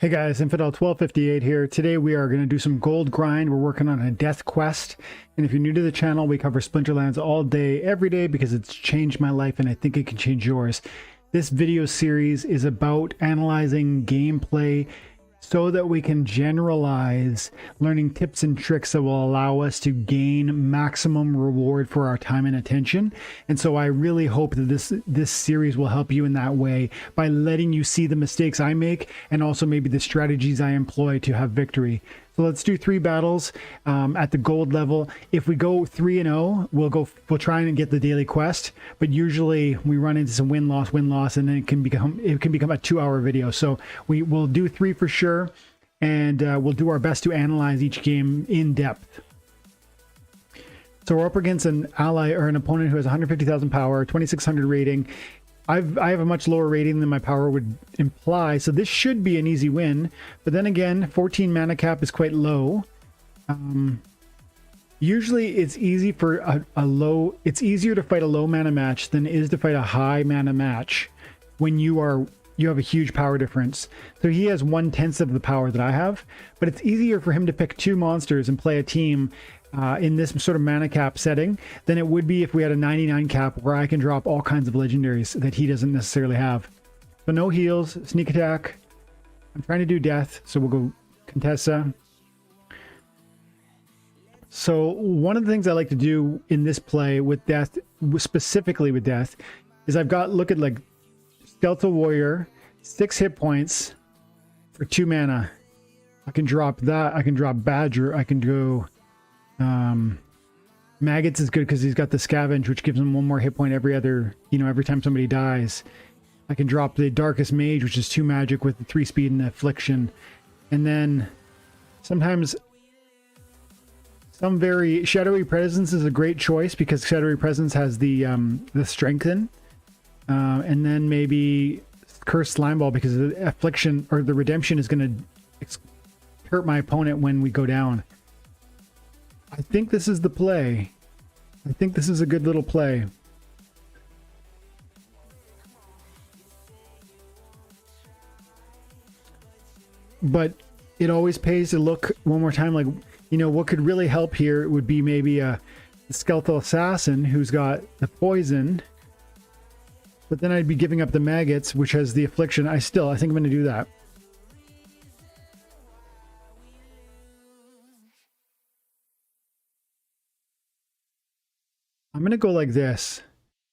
Hey guys, Infidel 1258 here. Today we are going to do some gold grind. We're working on a death quest. And if you're new to the channel, we cover Splinterlands all day, every day, because it's changed my life and I think it can change yours. This video series is about analyzing gameplay so that we can generalize learning tips and tricks that will allow us to gain maximum reward for our time and attention. And so I really hope that this series will help you in that way by letting you see the mistakes I make and also maybe the strategies I employ to have victory. So let's do 3 battles at the gold level. If we go 3-0, we'll try and get the daily quest. But usually we run into some win-loss, and then it can become a 2-hour video. So we'll do 3 for sure, and we'll do our best to analyze each game in depth. So we're up against an ally or an opponent who has 150,000 power, 2600 rating. I have a much lower rating than my power would imply, so this should be an easy win. But then again, 14 mana cap is quite low. Usually it's easy for it's easier to fight a low mana match than it is to fight a high mana match when you have a huge power difference. So he has 1/10 of the power that I have, but it's easier for him to pick 2 monsters and play a team in this sort of mana cap setting than it would be if we had a 99 cap where I can drop all kinds of legendaries that he doesn't necessarily have. So no heals, sneak attack. I'm trying to do death, so we'll go Contessa. So one of the things I like to do in this play with death, specifically with death, is look at like Skeletal Warrior, 6 hit points for 2 mana. I can drop that. I can drop Badger. I can go Maggots is good because he's got the Scavenge, which gives him 1 more hit point every time somebody dies. I can drop the Darkest Mage, which is 2 magic with the 3 speed and Affliction. And then sometimes Shadowy Presence is a great choice because Shadowy Presence has the Strengthen. And then maybe Cursed Slimeball because the Affliction or the Redemption is going to hurt my opponent when we go down. I think this is the play. I think this is a good little play. But it always pays to look one more time, like, what could really help here would be maybe a Skeletal Assassin who's got the poison. But then I'd be giving up the Maggots, which has the Affliction. I think I'm going to do that. I'm going to go like this.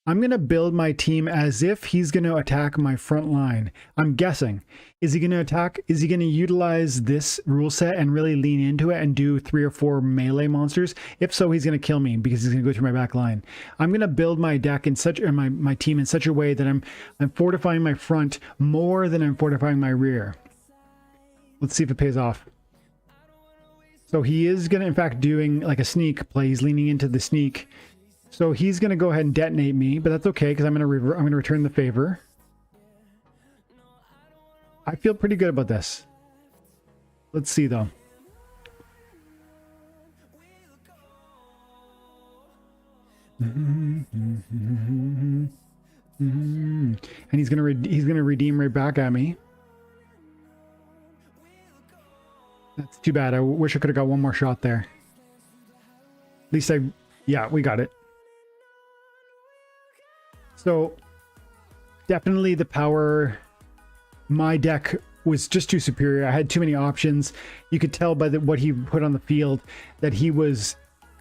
I'm going to build my team as if he's going to attack my front line. I'm guessing. Is he going to attack? Is he going to utilize this rule set and really lean into it and do 3 or 4 melee monsters? If so, he's going to kill me because he's going to go through my back line. I'm going to build my deck my team in such a way that I'm fortifying my front more than I'm fortifying my rear. Let's see if it pays off. So he is going to, in fact, doing like a sneak play. He's leaning into the sneak. So he's going to go ahead and detonate me, but that's okay because I'm going to return the favor. I feel pretty good about this. Let's see though. And he's going to redeem right back at me. That's too bad. I wish I could have got one more shot there. At least yeah, we got it. So definitely the power, my deck was just too superior. I had too many options. You could tell by what he put on the field that he just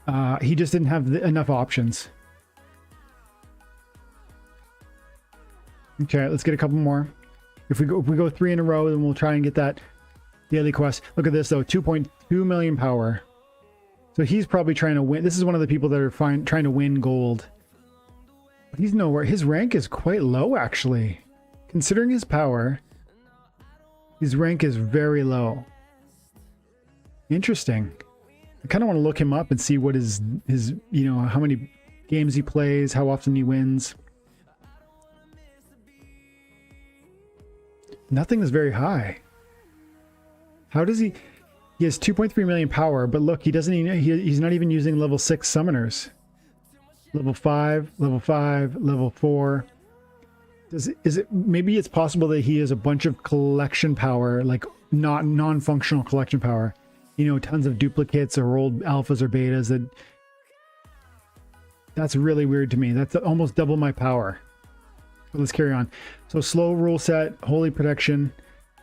didn't have enough options. Okay, let's get a couple more. If we go 3 in a row, then we'll try and get that daily quest. Look at this though, 2.2 million power. So he's probably trying to win. This is one of the people that are trying to win gold. But he's nowhere. His rank is quite low, actually. Considering his power, his rank is very low. Interesting. I kind of want to look him up and see what his how many games he plays, how often he wins. Nothing is very high. How does he... He has 2.3 million power, but look, he's not even using level 6 summoners. Level 5, level 5, level 4. Maybe it's possible that he has a bunch of collection power, like not non-functional collection power. You know, tons of duplicates or old alphas or betas. That's really weird to me. That's almost double my power. But let's carry on. So slow rule set, holy protection.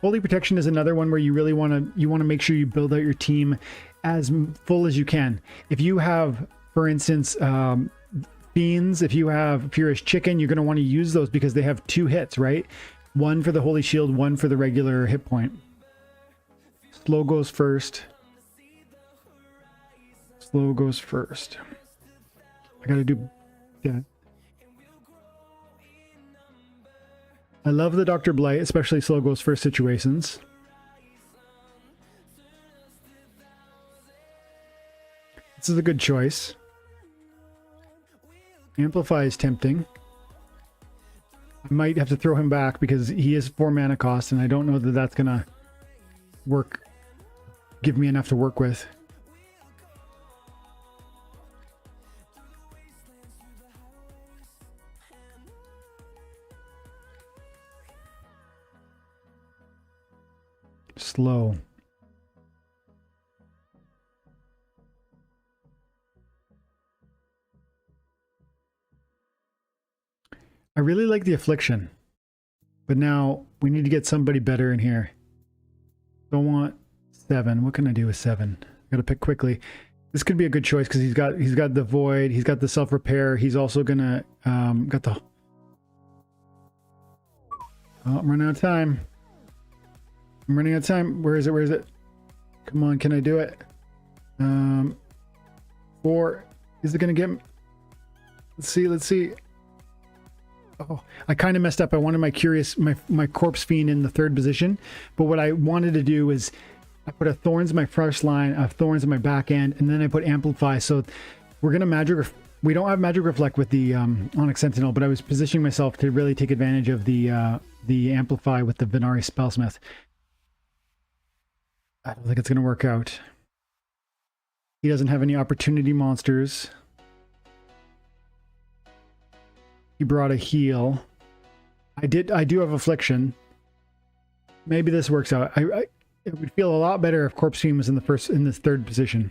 Holy protection is another one where you really want to make sure you build out your team as full as you can. If you have, for instance, fiends, if you're Purish Chicken, you're going to want to use those because they have 2 hits, right? One for the holy shield, one for the regular hit point. Slow goes first. Slow goes first. I gotta do that. I love the Dr. Blight, especially slow goes first situations. This is a good choice. Amplify is tempting. I might have to throw him back because he is 4 mana cost, and I don't know that that's gonna work. Give me enough to work with. Slow. I really like the affliction, but now we need to get somebody better in here. Don't want 7. What can I do with 7? Gotta pick quickly. This could be a good choice because he's got the void, he's got the self repair, he's also gonna got the. Oh, I'm running out of time. I'm running out of time. Where is it? Where is it? Come on, can I do it? 4. Is it gonna get me? Let's see. Let's see. Oh, I kind of messed up. I wanted my corpse fiend in the 3rd position, but what I wanted to do is I put a thorns in my first line, a thorns in my back end, and then I put amplify. So we're gonna we don't have magic reflect with the Onyx Sentinel, but I was positioning myself to really take advantage of the amplify with the Venari Spellsmith. I don't think it's gonna work out. He doesn't have any opportunity monsters. He brought a heal. I do have affliction. Maybe this works out. It would feel a lot better if Corpse Fiend was in the 3rd position.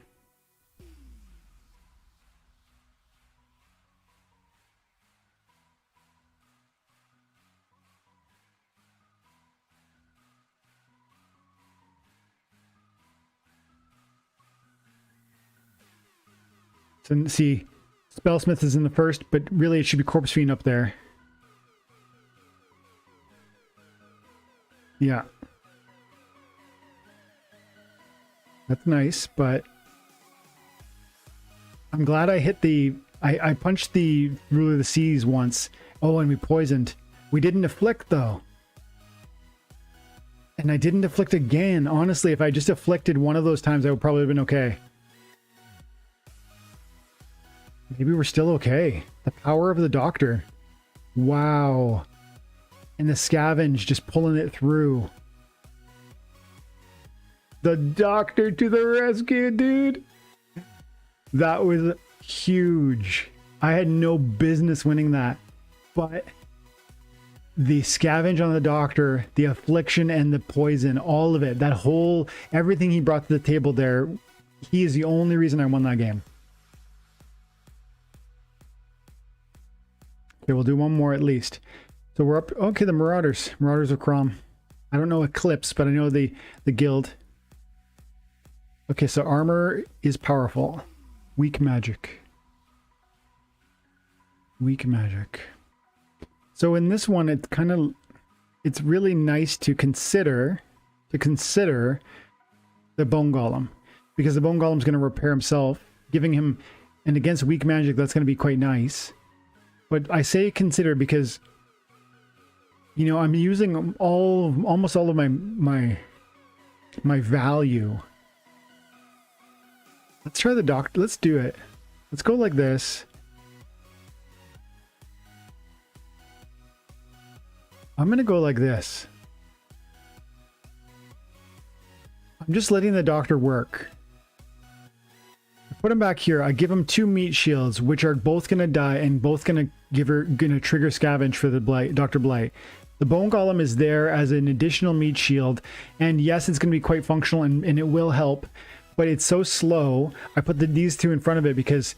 So see, Spellsmith is in the 1st, but really it should be Corpse Fiend up there. Yeah. That's nice, but I'm glad I hit I punched the Ruler of the Seas once. Oh, and we poisoned. We didn't afflict though. And I didn't afflict again. Honestly, if I just afflicted one of those times, I would probably have been okay. Maybe we're still okay. The power of the Doctor. Wow. And the Scavenge just pulling it through. The Doctor to the rescue, dude. That was huge. I had no business winning that. But the Scavenge on the Doctor, the affliction and the poison, all of it, everything he brought to the table there, he is the only reason I won that game. Okay, we'll do one more at least. So we're up. Okay, the Marauders. Marauders of Crom. I don't know Eclipse, but I know the guild. Okay, so armor is powerful. Weak magic. Weak magic. So in this one, it's really nice to consider the Bone Golem, because the Bone Golem's going to repair himself, giving him, and against weak magic, that's going to be quite nice. But I say consider because, you know, I'm using almost all of my value. Let's try the Doctor. Let's do it. Let's go like this. I'm going to go like this. I'm just letting the Doctor work. I put him back here. I give him 2 meat shields, which are both going to die and both going to trigger Scavenge for the Blight, Dr. Blight. The Bone Golem is there as an additional meat shield, and yes, it's going to be quite functional and it will help, but it's so slow. I put these two in front of it because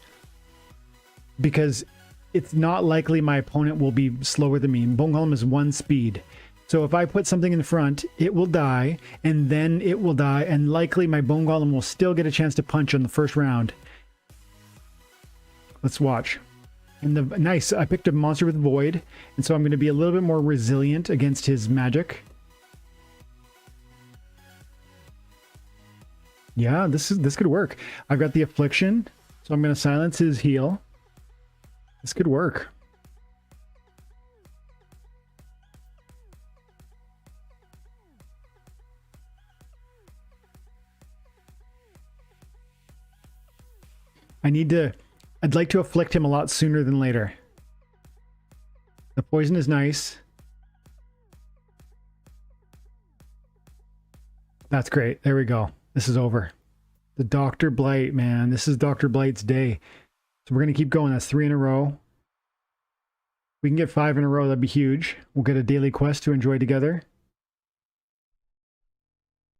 it's not likely my opponent will be slower than me. Bone Golem is 1 speed. So if I put something in front, it will die, and then it will die, and likely my Bone Golem will still get a chance to punch on the first round. Let's watch. And nice, I picked a monster with Void, and so I'm going to be a little bit more resilient against his magic. Yeah, this could work. I've got the Affliction, so I'm going to silence his heal. This could work. I'd like to afflict him a lot sooner than later. The poison is nice. That's great. There we go. This is over. The Dr. Blight, man. This is Dr. Blight's day. So we're going to keep going. That's 3 in a row. We can get 5 in a row. That'd be huge. We'll get a daily quest to enjoy together.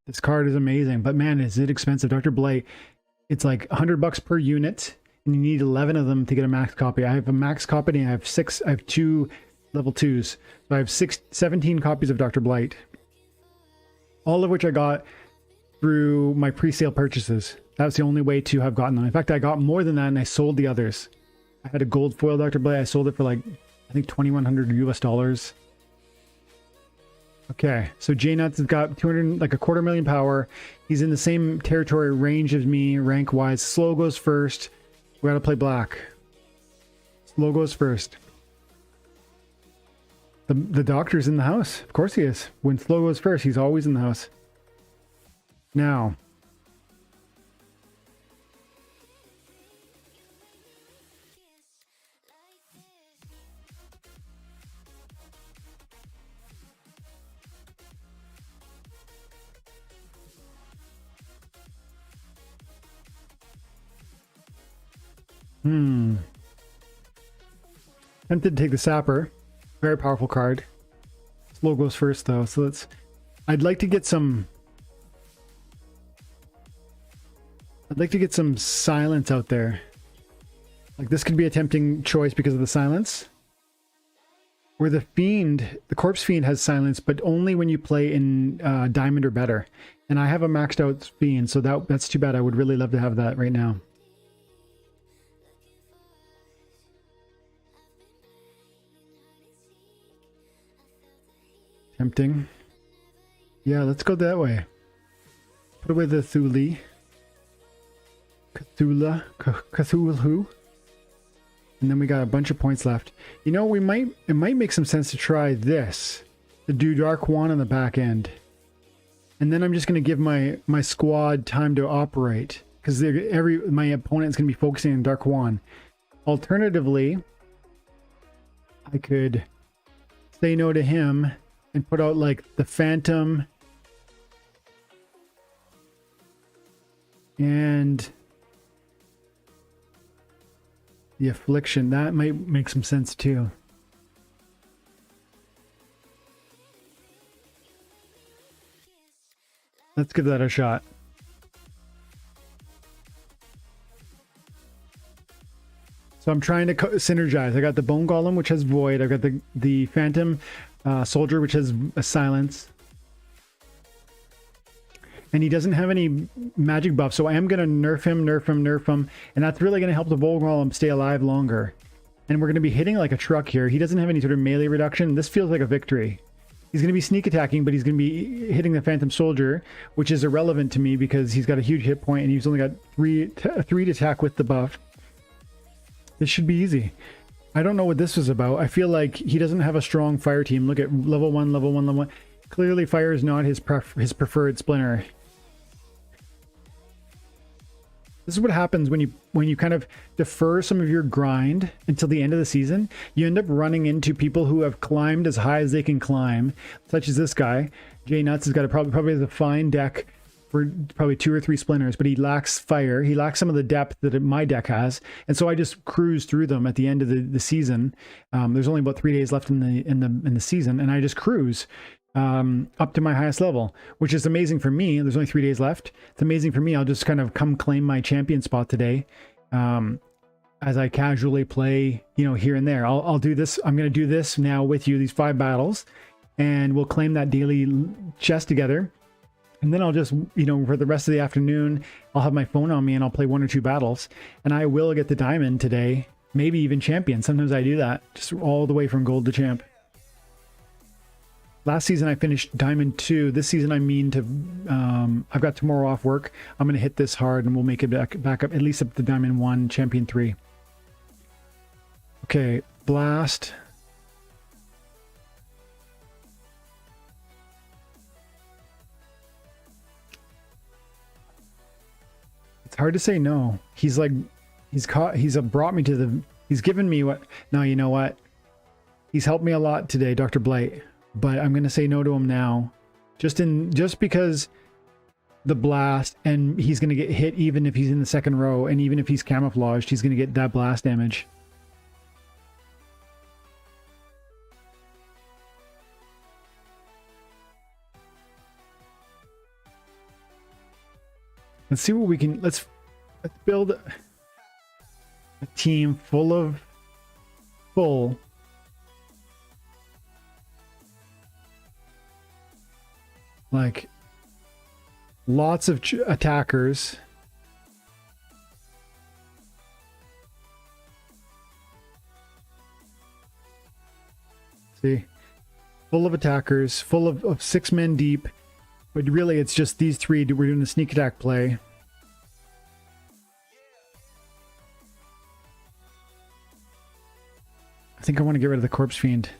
This card is amazing, but man, is it expensive. Dr. Blight, it's like $100 per unit, and you need 11 of them to get a max copy. I have a max copy, and I have 2 level 2s. So I have 17 copies of Dr. Blight. All of which I got through my pre-sale purchases. That was the only way to have gotten them. In fact, I got more than that, and I sold the others. I had a gold foil Dr. Blight. I sold it for like, I think $2,100 US. Okay, so J-Nuts has got 200, like a 250,000 power. He's in the same territory range as me, rank-wise. Slow goes first. We gotta play black. Slow goes first. The doctor's in the house. Of course he is. When slow goes first, he's always in the house. Now. Tempted to take the Sapper. Very powerful card. Slow goes first though, so let's... I'd like to get some silence out there. Like this could be a tempting choice because of the silence. Or the Fiend, the Corpse Fiend has silence, but only when you play in Diamond or better. And I have a maxed out Fiend, so that's too bad. I would really love to have that right now. Tempting. Yeah, let's go that way. Put away the Thule. Cthulhu. And then we got a bunch of points left. You know, it might make some sense to try this. To do Dark Wand on the back end. And then I'm just going to give my squad time to operate. Because my opponent's going to be focusing on Dark Wand. Alternatively, I could say no to him and put out like the Phantom and the Affliction. That might make some sense too. Let's give that a shot. So I'm trying to synergize. I got the Bone Golem, which has Void. I've got the Phantom Soldier, which has a silence. And he doesn't have any magic buff, so I am going to nerf him. And that's really going to help the Bone Golem stay alive longer. And we're going to be hitting like a truck here. He doesn't have any sort of melee reduction. This feels like a victory. He's going to be sneak attacking, but he's going to be hitting the Phantom Soldier, which is irrelevant to me because he's got a huge hit point and he's only got 3 to attack with the buff. This should be easy. I don't know what this was about. I feel like he doesn't have a strong fire team. Look at level 1, level 1, level 1. Clearly fire is not his preferred splinter. This is what happens when you kind of defer some of your grind until the end of the season. You end up running into people who have climbed as high as they can climb, such as this guy. J Nuts has got probably has a fine deck for probably 2 or 3 splinters, but he lacks fire. He lacks some of the depth that my deck has, and so I just cruise through them at the end of the season. There's only about 3 days left in the season, and I just cruise up to my highest level, which is amazing for me. There's only 3 days left. It's amazing for me. I'll just kind of come claim my champion spot today, as I casually play, you know, here and there. I'll do this. I'm going to do this now with you, these 5 battles, and we'll claim that daily chest together. And then I'll just, you know, for the rest of the afternoon, I'll have my phone on me and I'll play 1 or 2 battles, and I will get the diamond today, maybe even champion. Sometimes I do that, just all the way from gold to champ. Last season I finished diamond 2. This season I mean to, I've got tomorrow off work. I'm going to hit this hard and we'll make it back up, at least up to diamond 1, champion 3. Okay, blast. It's hard to say no. He's like, he's brought me to the, he's given me what, no, you know what? He's helped me a lot today, Dr. Blight, but I'm going to say no to him now. Just because the blast, and he's going to get hit even if he's in the second row, and even if he's camouflaged, he's going to get that blast damage. Let's see what we can, let's build a team full like lots of attackers. See, full of attackers, full of 6 men deep. But really, it's just these 3. We're doing a sneak attack play. I think I want to get rid of the Corpse Fiend.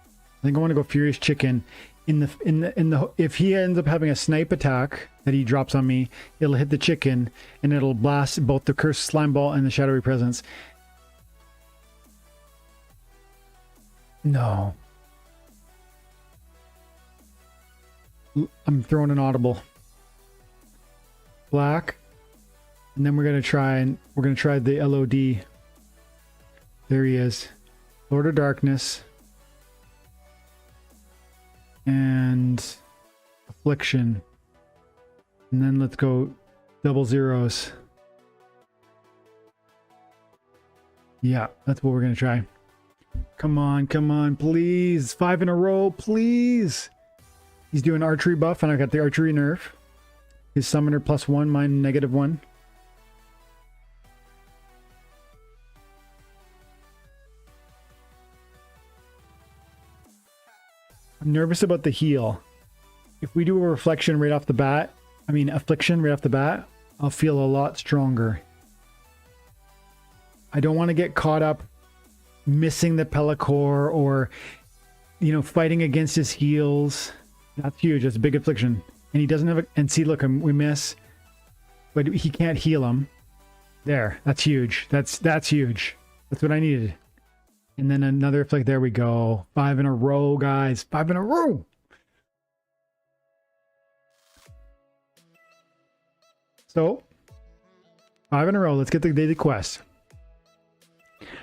I think I want to go Furious Chicken. If he ends up having a snipe attack that he drops on me, it'll hit the chicken and it'll blast both the Cursed Slime Ball and the Shadowy Presence. No. I'm throwing an audible. Black. And then we're gonna try the LOD. There he is. Lord of Darkness. And Affliction. And then let's go double zeros. Yeah, that's what we're gonna try. Come on, please. 5 in a row, please. He's doing archery buff, and I got the archery nerf. His summoner +1, mine -1. I'm nervous about the heal. If we do a reflection right off the bat, I mean affliction right off the bat, I'll feel a lot stronger. I don't want to get caught up missing the Pellicore or, you know, fighting against his heals. That's huge. That's a big affliction. And he doesn't have a... And see, look, we miss. But he can't heal him. There. That's huge. That's huge. That's what I needed. And then another afflict. There we go. 5 in a row, guys. 5 in a row. So, 5 in a row. Let's get the daily quest.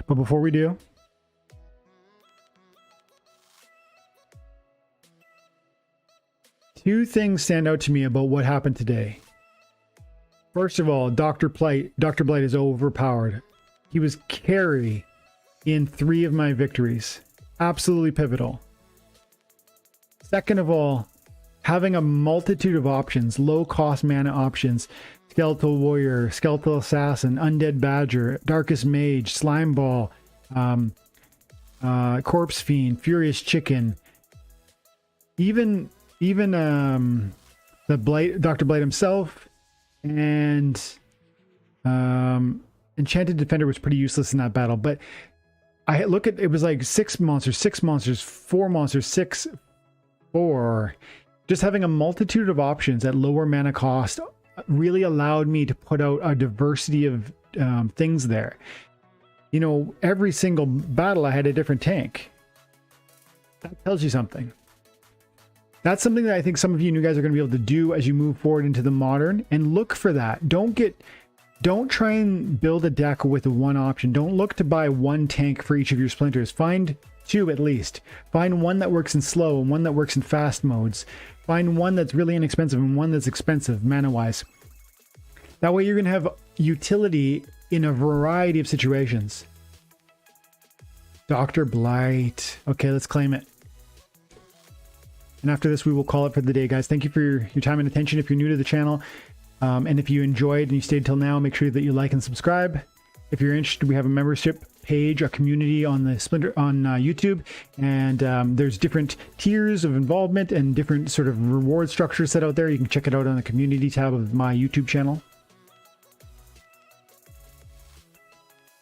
But before we do... Two things stand out to me about what happened today. First of all, Dr. Blight is overpowered. He was carry in 3 of my victories. Absolutely pivotal. Second of all, having a multitude of options, low-cost mana options, Skeletal Warrior, Skeletal Assassin, Undead Badger, Darkest Mage, Slime Ball, Corpse Fiend, Furious Chicken, even the Blight, Dr. Blight himself, and Enchanted Defender was pretty useless in that battle. But I look at, it was like 6 monsters, 4 monsters, 6, 4. Just having a multitude of options at lower mana cost really allowed me to put out a diversity of things there. You know, every single battle I had a different tank. That tells you something. That's something that I think some of you new guys are going to be able to do as you move forward into the modern, and look for that. Don't try and build a deck with one option. Don't look to buy one tank for each of your splinters. Find two at least. Find one that works in slow and one that works in fast modes. Find one that's really inexpensive and one that's expensive mana-wise. That way you're going to have utility in a variety of situations. Dr. Blight. Okay, let's claim it. And after this, we will call it for the day, guys. Thank you for your time and attention if you're new to the channel. And if you enjoyed and you stayed till now, make sure that you like and subscribe. If you're interested, we have a membership page, a community on the YouTube, and there's different tiers of involvement and different sort of reward structures set out there. You can check it out on the community tab of my YouTube channel.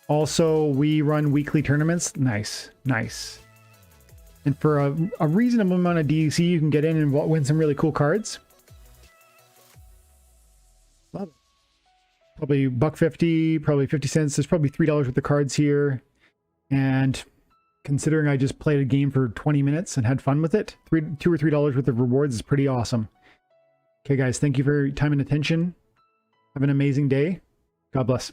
Also, we run weekly tournaments. Nice, nice. And for a reasonable amount of DEC, you can get in and win some really cool cards. Love it. Probably $1.50, probably 50 cents. There's probably $3 worth of cards here. And considering I just played a game for 20 minutes and had fun with it, $2 or $3 worth of rewards is pretty awesome. Okay, guys, thank you for your time and attention. Have an amazing day. God bless.